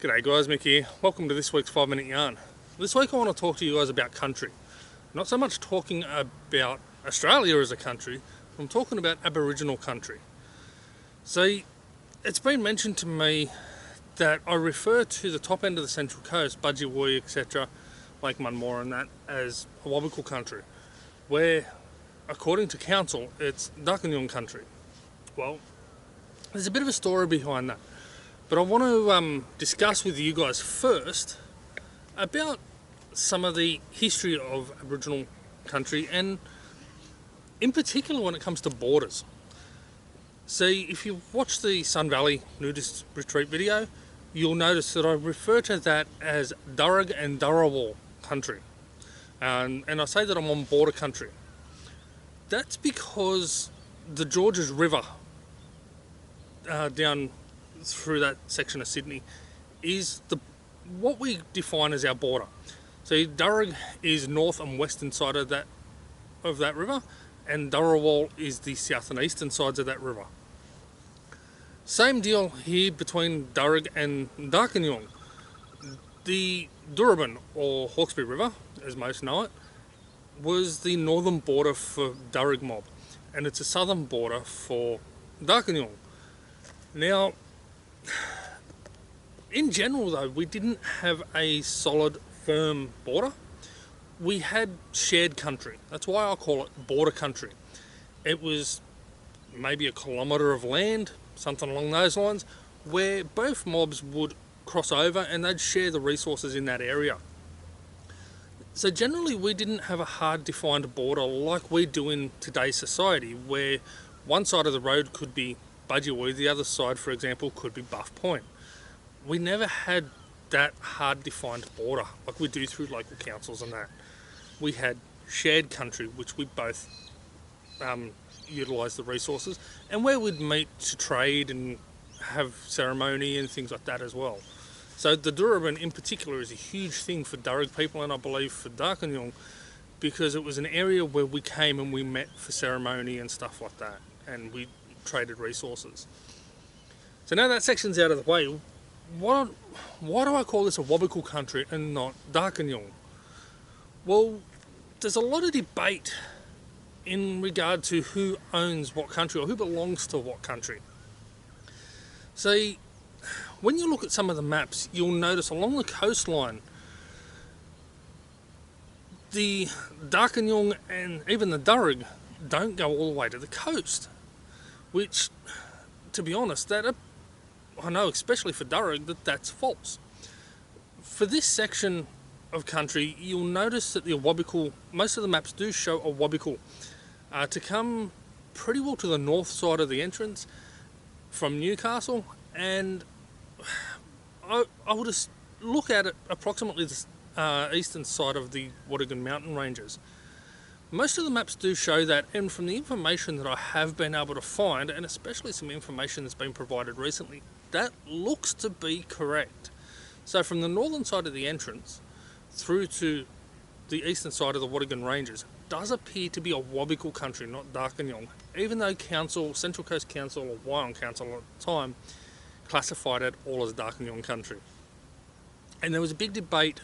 G'day guys, Mick here. Welcome to this week's 5-minute yarn. This week I want to talk to you guys about country. Not so much talking about Australia as a country, I'm talking about Aboriginal country. See, it's been mentioned to me that I refer to the top end of the Central Coast, Budgie, etc., Lake Munmore and that, as Awabakal Country, where, according to council, it's Darkinjung Country. Well, there's a bit of a story behind that. But I want to discuss with you guys first about some of the history of Aboriginal country, and in particular when it comes to borders. See, if you watch the Sun Valley Nudist Retreat video, you'll notice that I refer to that as Dharug and Darawal country. And I say that I'm on border country. That's because the Georges River down through that section of Sydney is what we define as our border. So Dharug is north and western side of that river, and Darawal is the south and eastern sides of that river. Same deal here between Dharug and Darkinjung. The Durban, or Hawkesbury River, as most know it, was the northern border for Dharug mob, and it's a southern border for Darkinjung. Now, in general though, we didn't have a solid, firm border. We had shared country. That's why I call it border country. It was maybe a kilometre of land, something along those lines, where both mobs would cross over and they'd share the resources in that area. So generally we didn't have a hard defined border like we do in today's society, where one side of the road could be Budgie, the other side, for example, could be Buff Point. We never had that hard defined border like we do through local councils and that. We had shared country, which we both utilised the resources, and where we'd meet to trade and have ceremony and things like that as well. So the Durban in particular is a huge thing for Dharug people, and I believe for Darkinjung, because it was an area where we came and we met for ceremony and stuff like that, and we traded resources. So now that section's out of the way, why do I call this Awabakal country and not Darkinjung? Well, there's a lot of debate in regard to who owns what country or who belongs to what country. See, when you look at some of the maps, you'll notice along the coastline, the Darkinjung and even the Dharug don't go all the way to the coast. Which, to be honest, I know, especially for Dharug, that's false. For this section of country, you'll notice that the Awabakal, most of the maps do show Awabakal to come pretty well to the north side of the entrance from Newcastle, and I would just look at it approximately the eastern side of the Wardigan mountain ranges. Most of the maps do show that, and from the information that I have been able to find, and especially some information that's been provided recently, that looks to be correct. So from the northern side of the entrance through to the eastern side of the Wardigan Ranges does appear to be a Awabakal country, not Darkinjung, even though Central Coast Council or Wyong Council at the time classified it all as Darkinjung country. And there was a big debate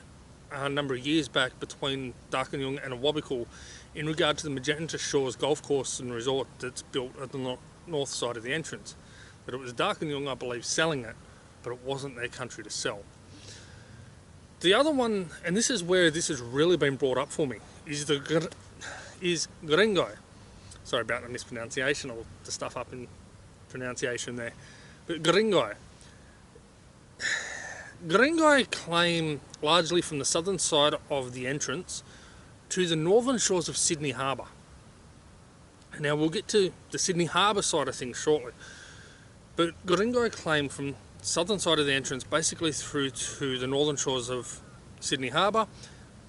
a number of years back between Darkinjung and Awabakal in regard to the Magenta Shores golf course and resort that's built at the north side of the entrance. But it was Darkinjung, I believe, selling it, but it wasn't their country to sell. The other one, and this is where this has really been brought up for me, is Guringai. Sorry about the mispronunciation or the stuff up in pronunciation there. But Guringai. Guringai claim largely from the southern side of the entrance to the northern shores of Sydney Harbour. Now we'll get to the Sydney Harbour side of things shortly, but Guringai claim from the southern side of the entrance basically through to the northern shores of Sydney Harbour,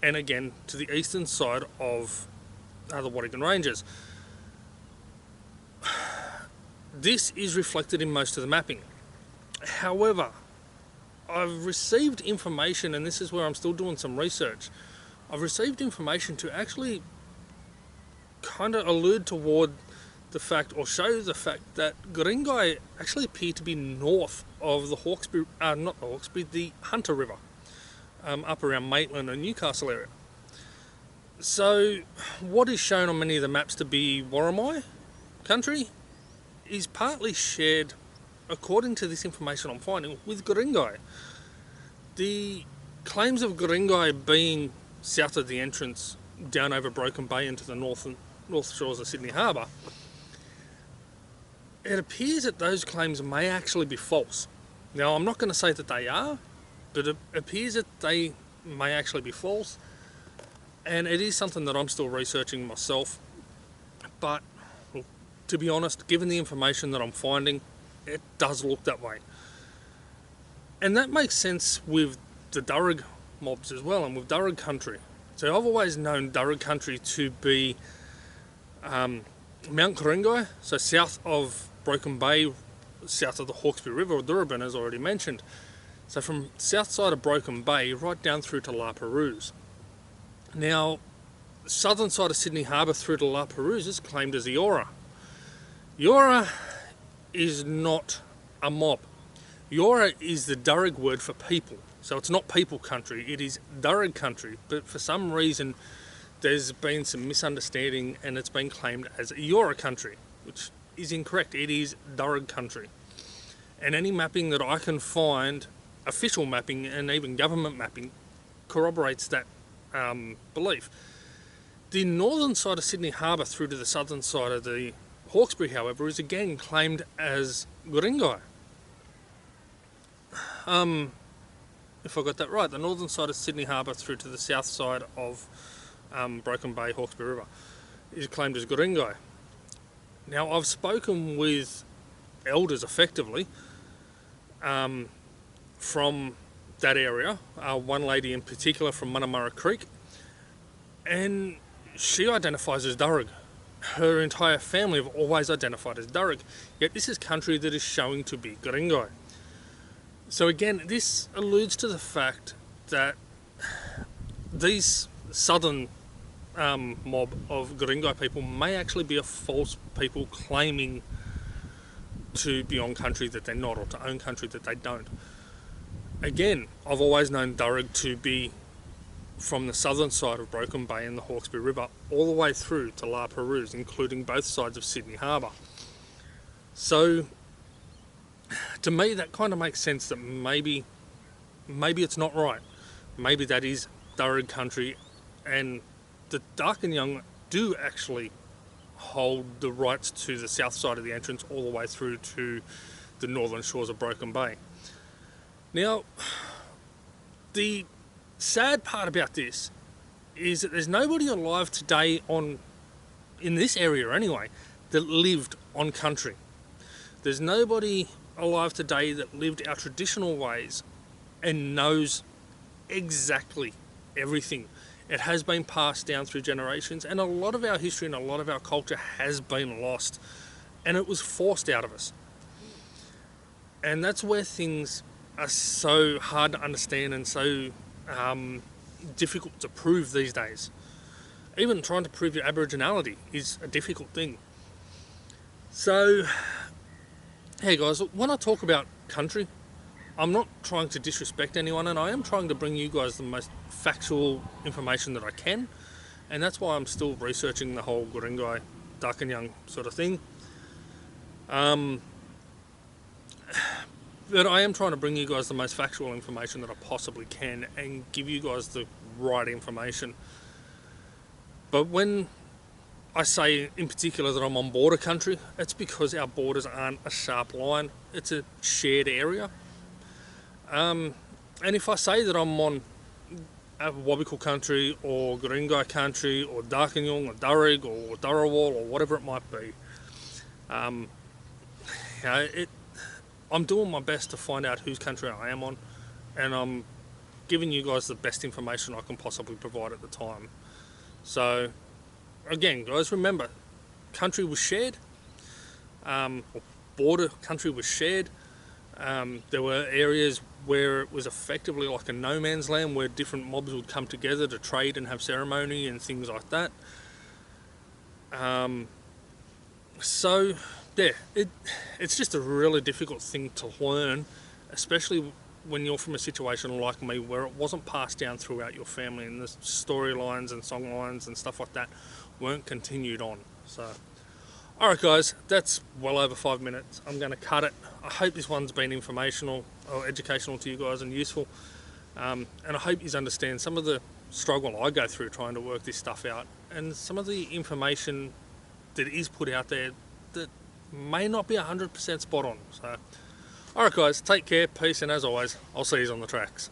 and again to the eastern side of the Wardigan Ranges. This is reflected in most of the mapping. However, I've received information, and this is where I'm still doing some research, I've received information to actually kind of allude toward the fact, or show the fact, that Guringai actually appear to be north of the Hawkesbury, not the Hawkesbury, the Hunter River, up around Maitland and Newcastle area. So what is shown on many of the maps to be Worimi country is partly shared, according to this information I'm finding, with Guringai. The claims of Guringai being south of the entrance down over Broken Bay into the north shores of Sydney Harbour, it appears that those claims may actually be false. Now, I'm not going to say that they are, but it appears that they may actually be false, and it is something that I'm still researching myself. But to be honest, given the information that I'm finding, it does look that way. And that makes sense with the Dharug mobs as well, and with Dharug country. So I've always known Dharug country to be Mount Guringai, so south of Broken Bay, south of the Hawkesbury River, or Durban, as already mentioned. So from south side of Broken Bay right down through to La Perouse. Now, the southern side of Sydney Harbour through to La Perouse is claimed as Eora. Eora is not a mob. Eora is the Dharug word for people. So it's not people country, it is Dharug country. But for some reason, there's been some misunderstanding and it's been claimed as Eora country, which is incorrect. It is Dharug country. And any mapping that I can find, official mapping and even government mapping, corroborates that belief. The northern side of Sydney Harbour through to the southern side of the Hawkesbury, however, is again claimed as Guringai. If I got that right, the northern side of Sydney Harbour through to the south side of Broken Bay, Hawkesbury River, is claimed as Guringai. Now, I've spoken with elders, effectively, from that area, one lady in particular from Munamurra Creek, and she identifies as Dharug. Her entire family have always identified as Dharug, yet this is country that is showing to be Guringai. So again, this alludes to the fact that these southern mob of Guringai people may actually be a false people claiming to be on country that they're not, or to own country that they don't. Again, I've always known Dharug to be from the southern side of Broken Bay and the Hawkesbury River all the way through to La Perouse, including both sides of Sydney Harbour. So to me, that kind of makes sense that maybe it's not right. Maybe that is Dharug country, and the Darkinjung do actually hold the rights to the south side of the entrance all the way through to the northern shores of Broken Bay. Now, the sad part about this is that there's nobody alive today in this area anyway, that lived on country. There's nobody alive today that lived our traditional ways and knows exactly everything. It has been passed down through generations, and a lot of our history and a lot of our culture has been lost, and it was forced out of us. And that's where things are so hard to understand and so difficult to prove these days. Even trying to prove your Aboriginality is a difficult thing. So, hey guys, when I talk about country, I'm not trying to disrespect anyone, and I am trying to bring you guys the most factual information that I can, and that's why I'm still researching the whole Guringai, Darkinjung sort of thing. But I am trying to bring you guys the most factual information that I possibly can and give you guys the right information. But when I say in particular that I'm on border country, it's because our borders aren't a sharp line. It's a shared area. And if I say that I'm on Awabakal Country or Guringai Country or Darkinjung or Dharug or Dharawal or whatever it might be, I'm doing my best to find out whose country I am on, and I'm giving you guys the best information I can possibly provide at the time. So again, guys, remember, country was shared, or border country was shared. There were areas where it was effectively like a no man's land, where different mobs would come together to trade and have ceremony and things like that. So, yeah, it's just a really difficult thing to learn, especially when you're from a situation like me where it wasn't passed down throughout your family and the storylines and songlines and stuff like that weren't continued on. So, alright guys, that's well over 5 minutes. I'm going to cut it. I hope this one's been informational or educational to you guys and useful. And I hope you understand some of the struggle I go through trying to work this stuff out, and some of the information that is put out there that may not be 100% spot on. So, alright guys, take care, peace, and as always, I'll see you on the tracks.